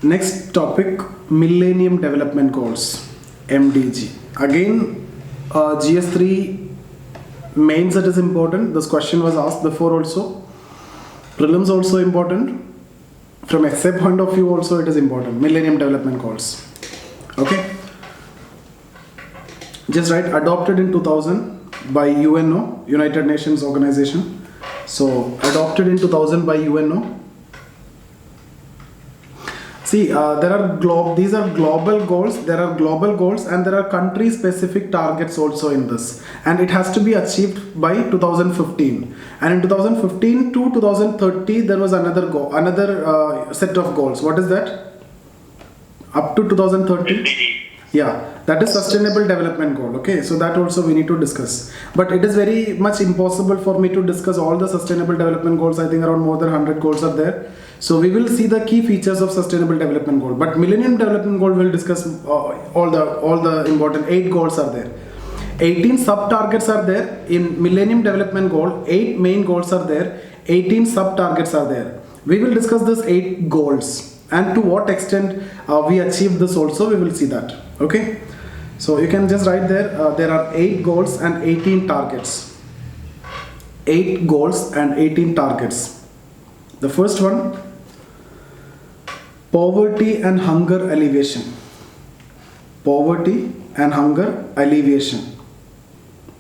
Next topic, Millennium Development Goals, MDG. Again, GS3 main set is important. This question was asked before also. Prelims also important. From essay point of view also it is important. Millennium Development Goals. Okay. Just write adopted in 2000 by UNO, United Nations Organization. So adopted in 2000 by UNO. See, these are global goals. There are global goals and there are country-specific targets also in this. And it has to be achieved by 2015. And in 2015 to 2030, there was another set of goals. What is that? Up to 2030? Yeah, that is sustainable development goal. Okay, so that also we need to discuss. But it is very much impossible for me to discuss all the sustainable development goals. I think around more than 100 goals are there. So we will see the key features of sustainable development goal. But Millennium Development Goal will discuss all the important 8 goals are there. 18 sub targets are there in Millennium Development Goal. 8 main goals are there. 18 sub targets are there. We will discuss this 8 goals and to what extent we achieve this also. We will see that. Okay. So you can just write there. There are 8 goals and 18 targets. 8 goals and 18 targets. The first one. Poverty and hunger alleviation. Poverty and hunger alleviation.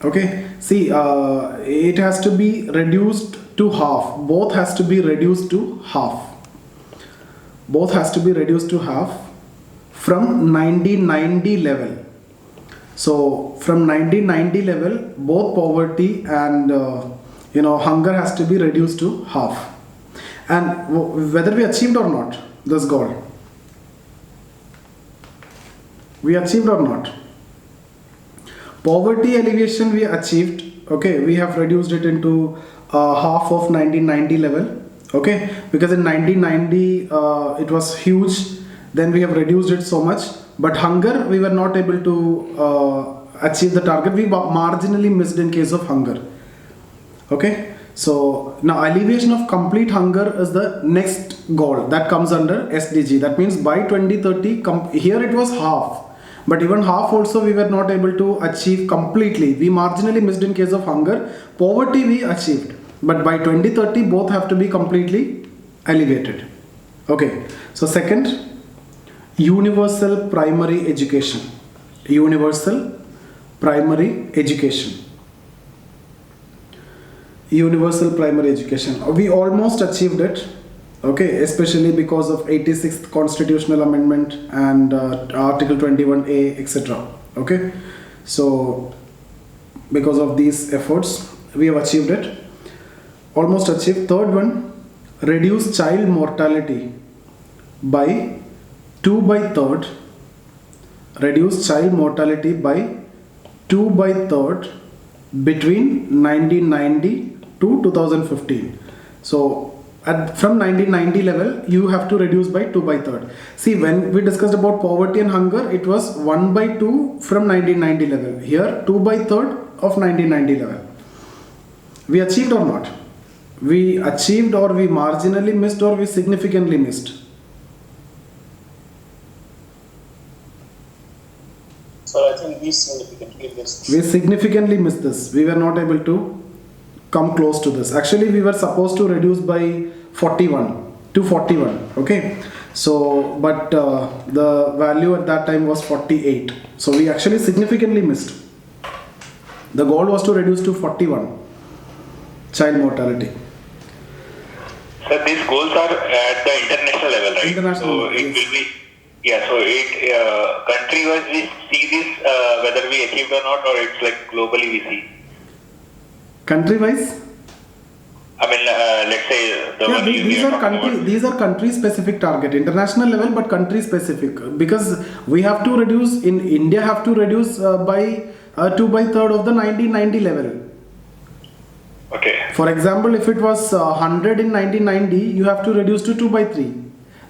Okay. See, it has to be reduced to half. Both has to be reduced to half. Both has to be reduced to half from 1990 level. So from 1990 level, both poverty and hunger has to be reduced to half. And whether we achieved or not this goal, we achieved or not. Poverty alleviation we achieved. Okay, we have reduced it into half of 1990 level. Okay, because in 1990 it was huge. Then we have reduced it so much. But hunger we were not able to achieve the target. We marginally missed in case of hunger. Okay. So now alleviation of complete hunger is the next goal that comes under SDG. That means by 2030, here it was half, but even half also we were not able to achieve completely. We marginally missed in case of hunger. Poverty we achieved, but by 2030 both have to be completely alleviated. Okay. So second, universal primary education. Universal primary education. Universal primary education. We almost achieved it, okay, especially because of 86th constitutional amendment and article 21A, etc. Okay, so because of these efforts we have achieved it, almost achieved. Third one, reduce child mortality by 2/3. Reduce child mortality by 2/3 between 1990 to 2015. So from 1990 level you have to reduce by 2/3. See, when we discussed about poverty and hunger, it was 1/2 from 1990 level. Here 2/3 of 1990 level. We achieved or not? We achieved, or we marginally missed, or we significantly missed? So I think we significantly missed. We significantly missed this. We were not able to come close to this. Actually, we were supposed to reduce by 41 to 41. Okay. So, but the value at that time was 48. So we actually significantly missed. The goal was to reduce to 41 child mortality. So these goals are at the international level, right? International so level, it will be. Yeah, so country-wise we see this whether we achieved or not, or it's like globally we see. Country-wise? I mean, let's say the one these are country-specific target, international level, but country-specific, because we have to reduce in India have to reduce by 2/3 of the 1990 level. Okay. For example, if it was 100 in 1990, you have to reduce to 2/3.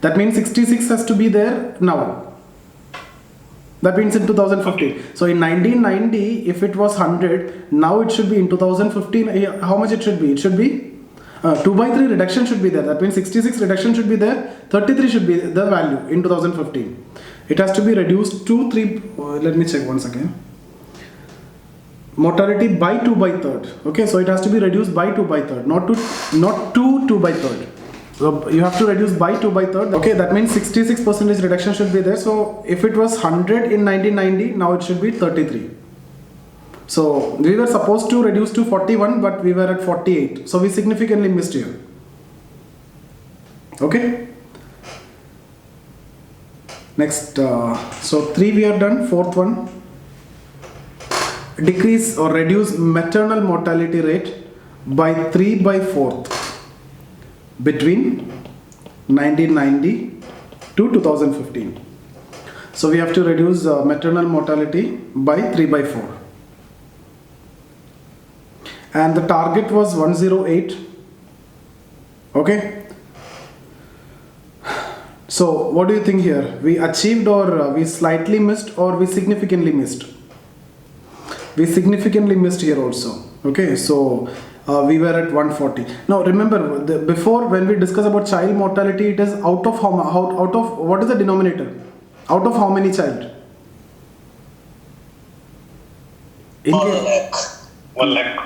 That means 66 has to be there now. That means in 2015. So in 1990, if it was 100, now it should be in 2015. How much it should be? It should be 2 by 3 reduction should be there. That means 66 reduction should be there. 33 should be the value in 2015. It has to be reduced to 3. Let me check once again. Mortality by 2 by 3rd. Okay, so it has to be reduced by 2 by 3rd, not to 2 by 3rd. So you have to reduce by 2 by 3rd. Okay, that means 66% reduction should be there. So if it was 100 in 1990, now it should be 33. So we were supposed to reduce to 41, but we were at 48. So we significantly missed here. Okay. Next, so 3 we are done. 4th one. Decrease or reduce maternal mortality rate by 3 by 4th between 1990 to 2015. So we have to reduce maternal mortality by 3 by 4. And the target was 108. Okay. So what do you think here? We achieved, or we slightly missed, or we significantly missed? We significantly missed here also. Okay, so we were at 140. Now remember, before when we discuss about child mortality, it is out of out of what is the denominator? Out of how many child? 1 lakh. 1 lakh.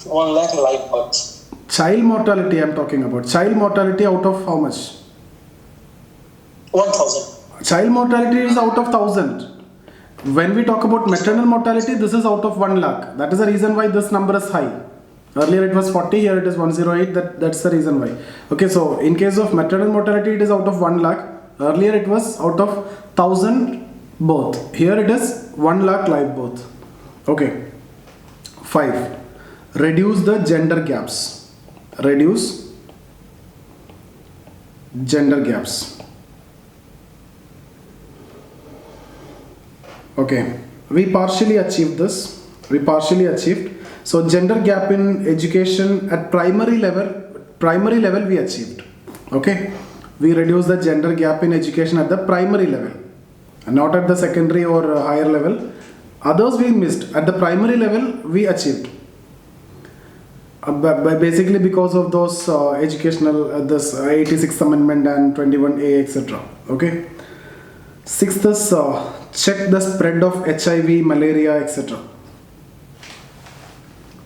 1 lakh live births. Child mortality I am talking about. Child mortality out of how much? 1,000. Child mortality is out of 1,000. When we talk about maternal mortality, this is out of 1 lakh. That is the reason why this number is high. Earlier it was 40, here it is 108. That's the reason why. Okay, so in case of maternal mortality, it is out of 1 lakh. Earlier it was out of 1,000 birth. Here it is 1 lakh live birth. Okay. 5. Reduce the gender gaps. Reduce gender gaps. Okay, we partially achieved this. So gender gap in education at primary level we achieved. Okay, we reduced the gender gap in education at the primary level, and not at the secondary or higher level. Others we missed. At the primary level we achieved. Basically because of those educational, this 86th amendment and 21A, etc. Okay. 6th is check the spread of HIV, malaria, etc.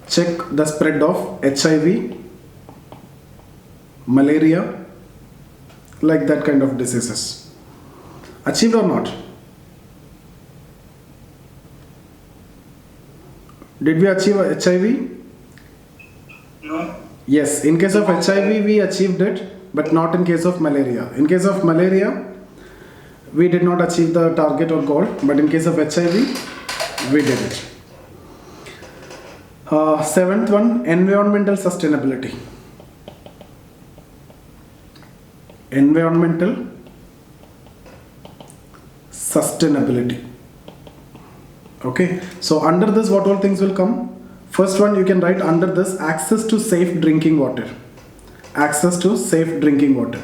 Check the spread of HIV, malaria, like that kind of diseases. Achieved or not? Did we achieve HIV? No. Yes, in case of HIV we achieved it, but not in case of malaria. In case of malaria, we did not achieve the target or goal, but in case of HIV, we did it. 7th one, environmental sustainability. Environmental sustainability. Okay, so under this, what all things will come? First one, you can write under this, access to safe drinking water. Access to safe drinking water.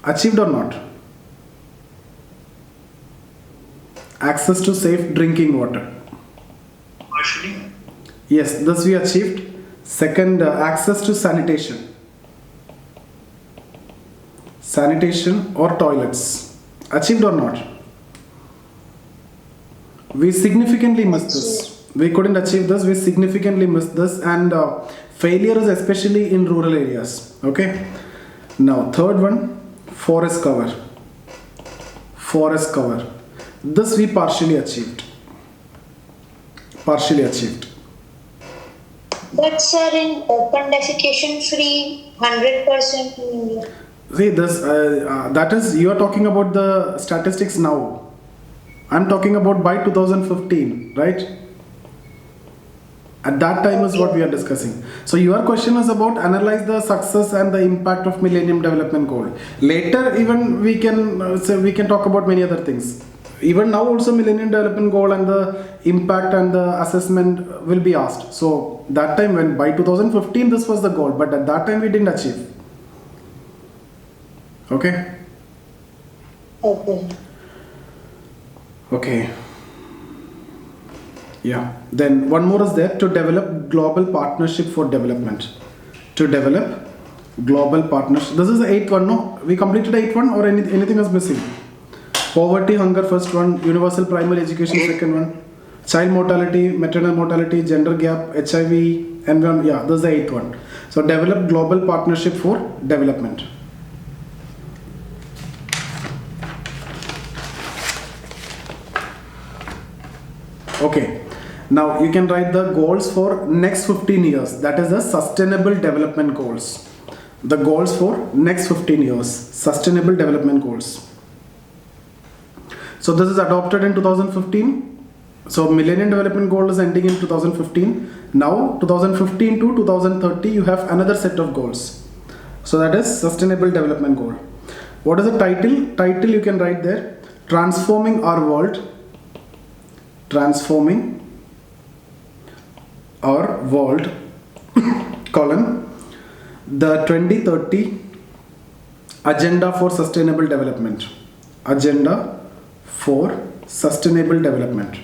Achieved or not? Access to safe drinking water. Partially. Yes, this we achieved. Second, access to sanitation. Sanitation or toilets. Achieved or not? We significantly missed this. We couldn't achieve this. We significantly missed this, and failure is especially in rural areas. Okay. Now, third one, forest cover. Forest cover. This we partially achieved. Partially achieved. But sir, in open defecation free, 100% in India. See this. That is, you are talking about the statistics now. I'm talking about by 2015, right? At that time is what we are discussing. So your question is about analyze the success and the impact of Millennium Development Goal. Later, even we can say we can talk about many other things. Even now, also Millennium Development Goal and the impact and the assessment will be asked. So that time, when by 2015 this was the goal, but at that time we didn't achieve. Okay. Okay. Okay. Yeah. Then one more is there, to develop global partnership for development. To develop global partnership. This is the 8th one, no? We completed the 8th one, or anything is missing? Poverty, hunger, first one. Universal primary education, second one. Child mortality, maternal mortality, gender gap, HIV, environment. Yeah, this is the 8th one. So develop global partnership for development. Okay. Now you can write the goals for next 15 years. That is the sustainable development goals. The goals for next 15 years. Sustainable development goals. So this is adopted in 2015. So Millennium Development Goal is ending in 2015. Now 2015 to 2030 you have another set of goals. So that is Sustainable Development Goal. What is the title? Title you can write there. Transforming our world. Transforming our world, colon, the 2030 Agenda for Sustainable Development. Agenda for Sustainable Development.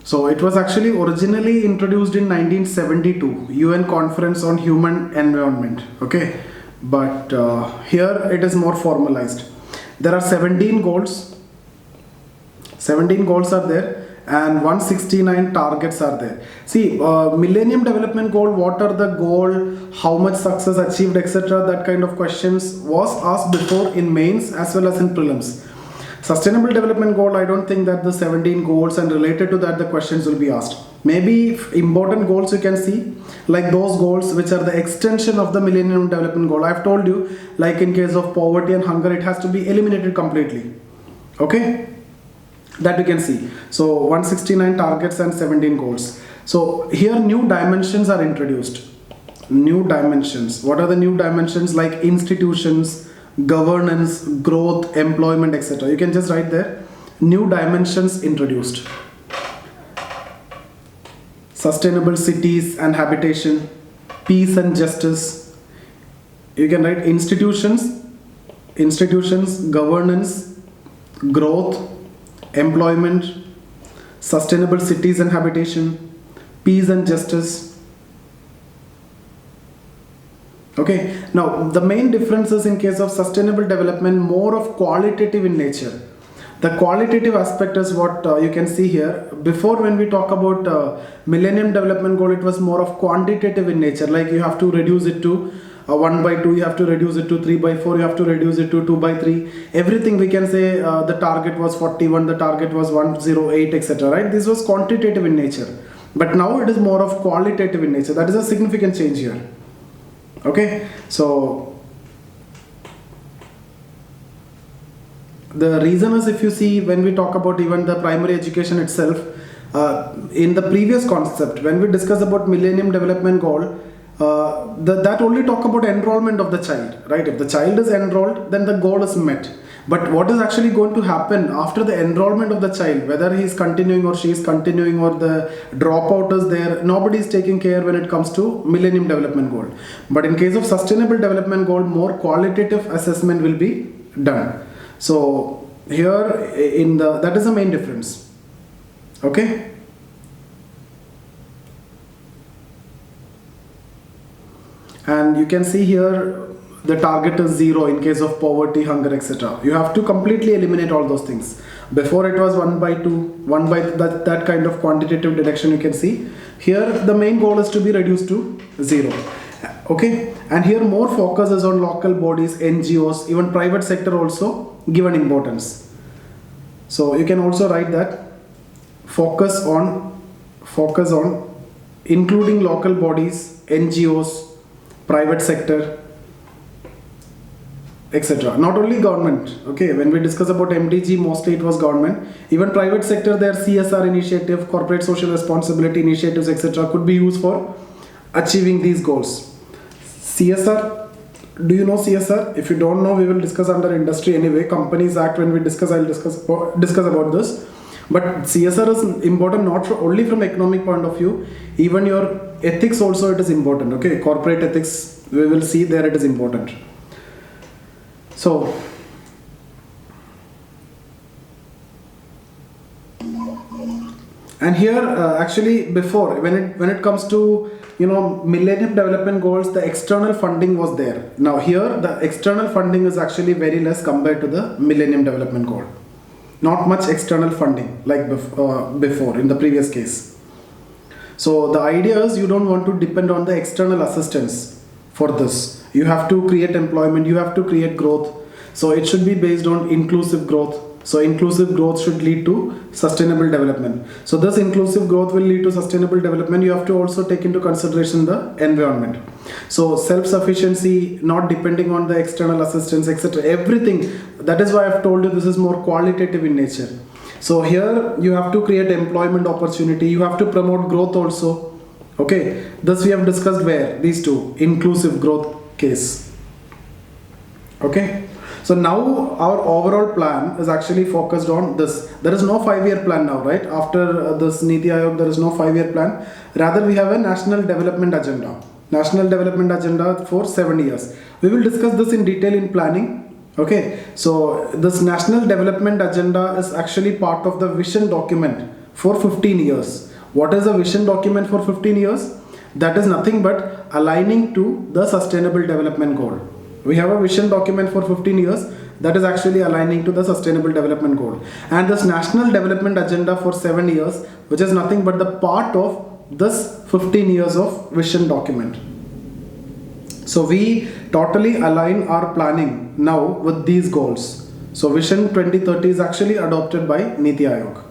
So it was actually originally introduced in 1972, UN Conference on Human Environment. Okay, but here it is more formalized. There are 17 goals. 17 goals are there and 169 targets are there. See, Millennium Development Goal, what are the goal, how much success achieved, etc. That kind of questions was asked before in mains as well as in prelims. Sustainable Development Goal, I don't think that the 17 goals and related to that the questions will be asked. Maybe important goals you can see, like those goals which are the extension of the Millennium Development Goal. I've told you, like in case of poverty and hunger, it has to be eliminated completely. Okay? That we can see. So 169 targets and 17 goals. So here new dimensions are introduced. New dimensions. What are the new dimensions? Like institutions, governance, growth, employment, etc. You can just write there. New dimensions introduced. Sustainable cities and habitation, peace and justice. You can write institutions, governance, growth, employment, sustainable cities and habitation, peace and justice. Okay, now the main difference is in case of sustainable development more of qualitative in nature. The qualitative aspect is what you can see here. Before, when we talk about Millennium Development Goal, it was more of quantitative in nature, like you have to reduce it to 1 by 2, you have to reduce it to 3 by 4, you have to reduce it to 2 by 3. Everything we can say the target was 41, the target was 108, etc. Right? This was quantitative in nature. But now it is more of qualitative in nature. That is a significant change here. Okay, so the reason is, if you see, when we talk about even the primary education itself, in the previous concept, when we discuss about Millennium Development Goal, that only talk about enrollment of the child, right? If the child is enrolled, then the goal is met. But what is actually going to happen after the enrollment of the child, whether he is continuing or she is continuing or the dropout is there, nobody is taking care when it comes to Millennium Development Goal. But in case of Sustainable Development Goal, more qualitative assessment will be done. So here that is the main difference. Okay. And you can see here the target is 0 in case of poverty, hunger, etc. You have to completely eliminate all those things. Before it was 1 by 2, 1 by that kind of quantitative deduction you can see. Here the main goal is to be reduced to 0. Okay, and here more focus is on local bodies, NGOs, even private sector also given importance. So you can also write that focus on including local bodies, NGOs, private sector, etc. Not only government. Okay, when we discuss about MDG, mostly it was government. Even private sector, their CSR initiative, corporate social responsibility initiatives, etc. could be used for achieving these goals. CSR, do you know CSR? If you don't know, we will discuss under industry anyway. Companies Act, when we discuss, I'll discuss about this. But CSR is important not only from economic point of view, even your ethics also it is important. Okay, corporate ethics, we will see there it is important. So And here, actually, before when it comes to Millennium Development Goals, the external funding was there. Now here, the external funding is actually very less compared to the Millennium Development Goal. Not much external funding like before in the previous case. So the idea is you don't want to depend on the external assistance for this. You have to create employment. You have to create growth. So it should be based on inclusive growth. So inclusive growth should lead to sustainable development. So this inclusive growth will lead to sustainable development. You have to also take into consideration the environment. So self-sufficiency, not depending on the external assistance, etc. Everything. That is why I've told you this is more qualitative in nature. So here you have to create employment opportunity. You have to promote growth also. Okay. This we have discussed where? These two. Inclusive growth case. Okay. So now our overall plan is actually focused on this. There is no 5-year plan now, right? After this Niti Aayog, there is no 5-year plan. Rather, we have a national development agenda. National development agenda for 7 years. We will discuss this in detail in planning. Okay. So this national development agenda is actually part of the vision document for 15 years. What is a vision document for 15 years? That is nothing but aligning to the sustainable development goal. We have a vision document for 15 years that is actually aligning to the sustainable development goal. And this national development agenda for 7 years, which is nothing but the part of this 15 years of vision document. So we totally align our planning now with these goals. So Vision 2030 is actually adopted by Niti Aayog.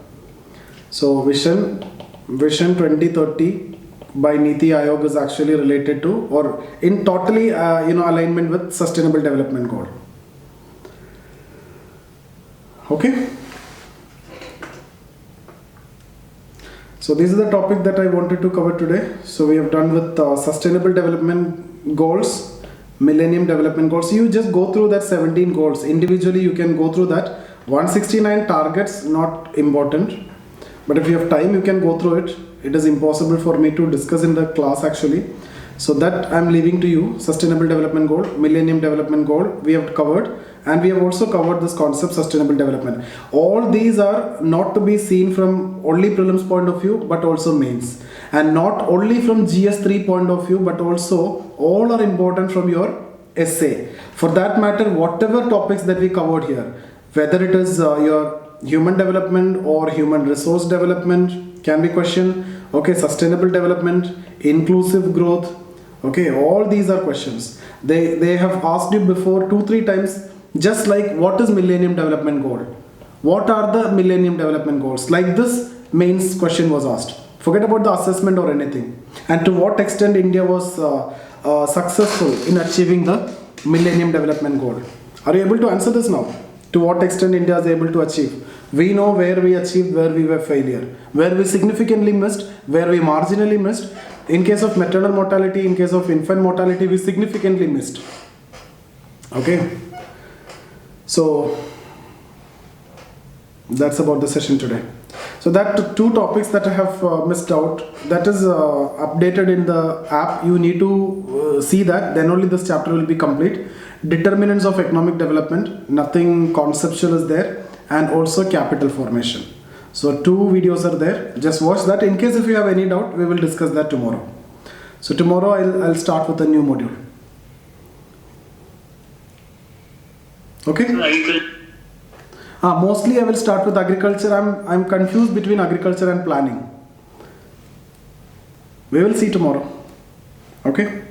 So Vision 2030 by Niti Aayog is actually related to or in totally alignment with sustainable development goal. Okay. So this is the topic that I wanted to cover today. So we have done with sustainable development goals, millennium development goals. So you just go through that 17 goals individually. You can go through that 169 targets, not important, but if you have time you can go through it. It is impossible for me to discuss in the class actually. So that I am leaving to you. Sustainable development goal, millennium development goal we have covered, and we have also covered this concept sustainable development. All these are not to be seen from only prelims point of view but also mains, and not only from GS3 point of view but also all are important from your essay. For that matter, whatever topics that we covered here, whether it is your human development or human resource development can be questioned. Okay, sustainable development, inclusive growth. Okay, all these are questions. They have asked you before 2-3 times, just like what is millennium development goal? What are the millennium development goals? Like this mains question was asked. Forget about the assessment or anything. And to what extent India was successful in achieving the millennium development goal? Are you able to answer this now? To what extent India is able to achieve? We know where we achieved, where we were failure, where we significantly missed, where we marginally missed. In case of maternal mortality, in case of infant mortality, we significantly missed. Okay. So that's about the session today. So that 2 topics that I have missed out, that is updated in the app. You need to see that, then only this chapter will be complete. Determinants of economic development, nothing conceptual is there, and also capital formation. So 2 videos are there. Just watch that. In case if you have any doubt, we will discuss that tomorrow. So tomorrow I'll start with a new module. Okay. Mostly I will start with agriculture. I'm confused between agriculture and planning. We will see tomorrow. Okay.